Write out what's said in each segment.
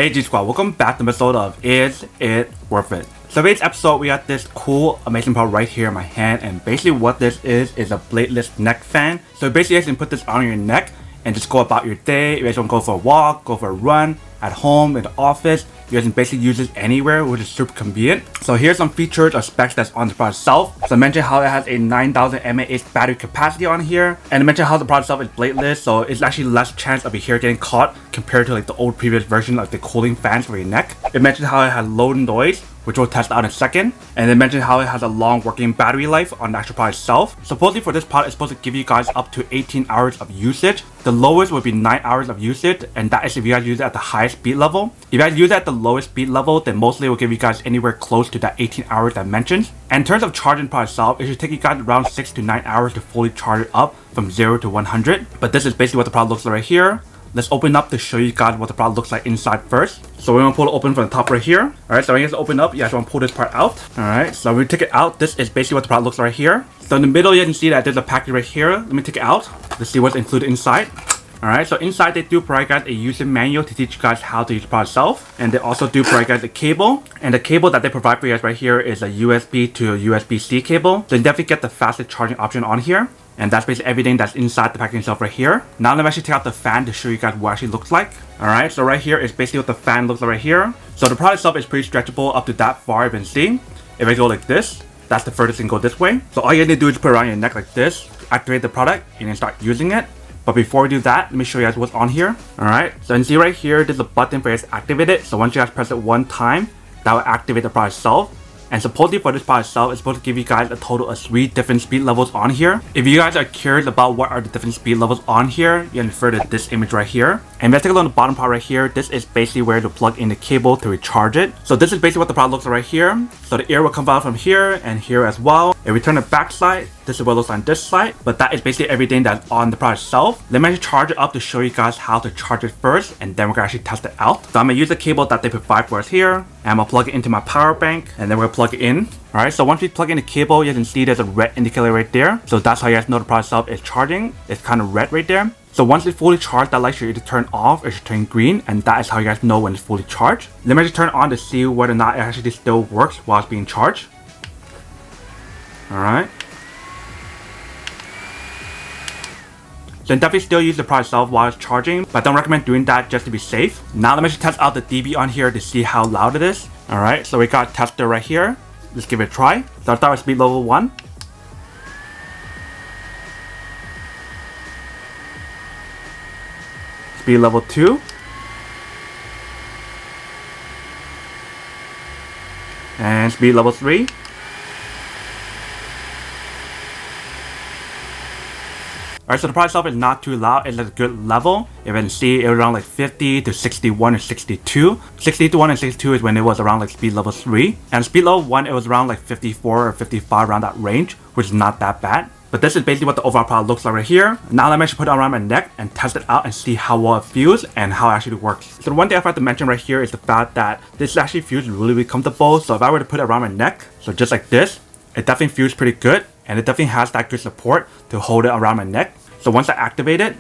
Hey G Squad, welcome back to an episode of Is It Worth It? So today's episode we got this cool amazing product right here in my hand, and basically what this is a bladeless neck fan. So basically you guys can put this on your neck and just go about your day. If you guys want to go for a walk, go for a run, at home, in the office, you guys can basically use this anywhere, which is super convenient. So here's some features or specs that's on the product itself. So I mentioned how it has a 9000 mAh battery capacity on here, and I mentioned how the product itself is bladeless, so it's actually less chance of your hair getting caught compared to like the old previous version of the cooling fans for your neck. It mentioned how it has low noise, which we'll test out in a second, and they mentioned how it has a long working battery life on the actual product itself. Supposedly for this product, it's supposed to give you guys up to 18 hours of usage. The lowest would be 9 hours of usage, and that is if you guys use it at the highest speed level. If you guys use it at the lowest speed level, then mostly it will give you guys anywhere close to that 18 hours I mentioned. And in terms of charging the product itself, it should take you guys around 6 to 9 hours to fully charge it up from 0 to 100. But this is basically what the product looks like right here. Let's open up to show you guys what the product looks like inside first. So we're gonna pull it open from the top right here. Alright, so when you guys open up, you guys wanna pull this part out. Alright, so when we take it out, this is basically what the product looks like right here. So in the middle, you can see that there's a package right here. Let me take it out. Let's see what's included inside. Alright, so inside they do provide guys a user manual to teach you guys how to use the product itself. And they also do provide guys a cable. And the cable that they provide for you guys right here is a USB to a USB-C cable. So you definitely get the fastest charging option on here. And that's basically everything that's inside the packaging itself right here. Now let me actually take out the fan to show you guys what it actually looks like. Alright, so right here is basically what the fan looks like right here. So the product itself is pretty stretchable up to that far, you can see. If I go like this, that's the furthest you can go this way. So all you need to do is put it around your neck like this, activate the product, and then start using it. But before we do that, let me show you guys what's on here. Alright, so you can see right here, there's a button for you guys to activate it. So once you guys press it one time, that will activate the product itself. And supposedly for this product itself, it's supposed to give you guys a total of 3 different speed levels on here. If you guys are curious about what are the different speed levels on here, you can refer to this image right here. And let's take a look at the bottom part right here. This is basically where to plug in the cable to recharge it. So this is basically what the product looks like right here. So the air will come out from here and here as well. If we turn the back side, this is what it looks like on this side. But that is basically everything that's on the product itself. Let me actually charge it up to show you guys how to charge it first, and then we're gonna actually test it out. So I'm gonna use the cable that they provide for us here, and I'm gonna plug it into my power bank, and then we're gonna plug it in. Alright, so once we plug in the cable, you can see there's a red indicator right there. So that's how you guys know the product itself is charging. It's kind of red right there. So once it's fully charged, that light should either turn off or it should turn green, and that is how you guys know when it's fully charged. Let me just turn it on to see whether or not it actually still works while it's being charged. Alright. So definitely still use the product itself while it's charging, but I don't recommend doing that just to be safe. Now let me just test out the dB on here to see how loud it is. Alright, so we got a tester right here. Let's give it a try. So I'll start with speed level 1. Speed level 2. And speed level 3. Alright, so the product itself is not too loud, it's at a good level. You can see it was around like 50 to 61 or 62. 61 and 62 is when it was around like speed level 3. And speed level 1, it was around like 54 or 55, around that range, which is not that bad. But this is basically what the overall product looks like right here. Now let me actually put it around my neck and test it out and see how well it feels and how it actually works. So the one thing I forgot to mention right here is the fact that this actually feels really comfortable. So if I were to put it around my neck, so just like this, it definitely feels pretty good. And it definitely has that good support to hold it around my neck. So once I activate it,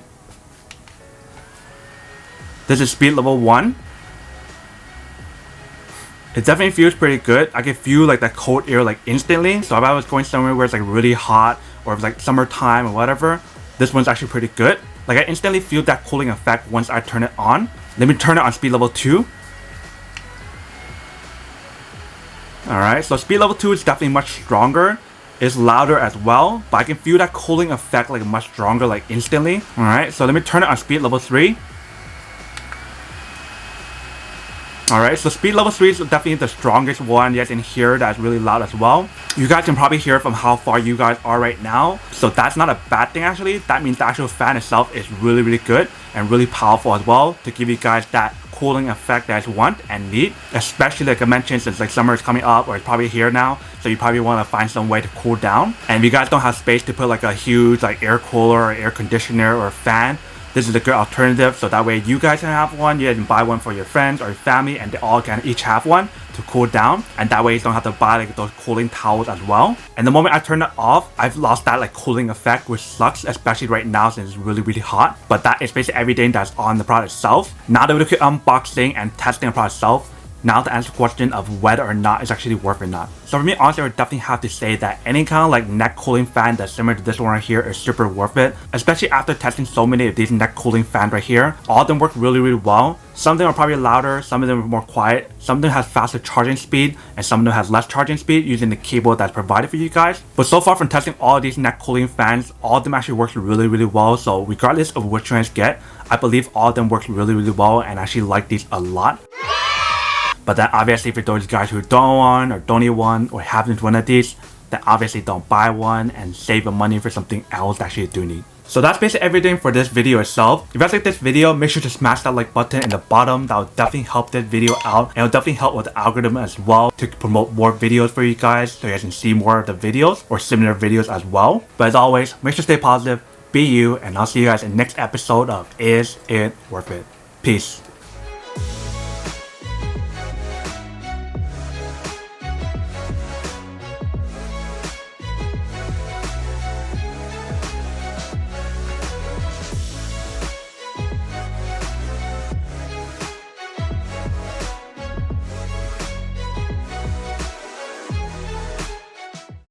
this is speed level 1. It definitely feels pretty good. I can feel like that cold air like instantly. So if I was going somewhere where it's like really hot, or if like summertime or whatever, this one's actually pretty good. Like I instantly feel that cooling effect once I turn it on. Let me turn it on speed level 2. Alright, so speed level 2 is definitely much stronger. It's louder as well, but I can feel that cooling effect like much stronger, like instantly. Alright, so let me turn it on speed level 3. Alright, so speed level 3 is definitely the strongest one. You guys can hear that's really loud as well. You guys can probably hear it from how far you guys are right now. So that's not a bad thing actually. That means the actual fan itself is really good and really powerful as well to give you guys that cooling effect that you want and need, especially like I mentioned, since like summer is coming up or it's probably here now, so you probably want to find some way to cool down. And if you guys don't have space to put like a huge like air cooler or air conditioner or fan, this is a good alternative. So that way you guys can have one, you can buy one for your friends or your family, and they all can each have one. to cool down, and that way you don't have to buy like those cooling towels as well. And the moment I turn it off, I've lost that like cooling effect, which sucks, especially right now since it's really hot. But that is basically everything that's on the product itself. Now that we look at unboxing and testing the product itself, now to answer the question of whether or not it's actually worth it or not. So for me, honestly, I would definitely have to say that any kind of like neck cooling fan that's similar to this one right here is super worth it. Especially after testing so many of these neck cooling fans right here. All of them work really well. Some of them are probably louder, some of them are more quiet, some of them has faster charging speed, and some of them has less charging speed using the cable that's provided for you guys. But so far from testing all of these neck cooling fans, all of them actually works really well. So regardless of which ones get, I believe all of them works really well, and I actually like these a lot. But then obviously for those guys who don't want or don't need one or haven't one of these, then obviously don't buy one and save the money for something else that you do need. So that's basically everything for this video itself. If you guys like this video, make sure to smash that like button in the bottom. That will definitely help this video out, and it will definitely help with the algorithm as well to promote more videos for you guys so you guys can see more of the videos or similar videos as well. But as always, make sure to stay positive, be you, and I'll see you guys in the next episode of Is It Worth It? Peace.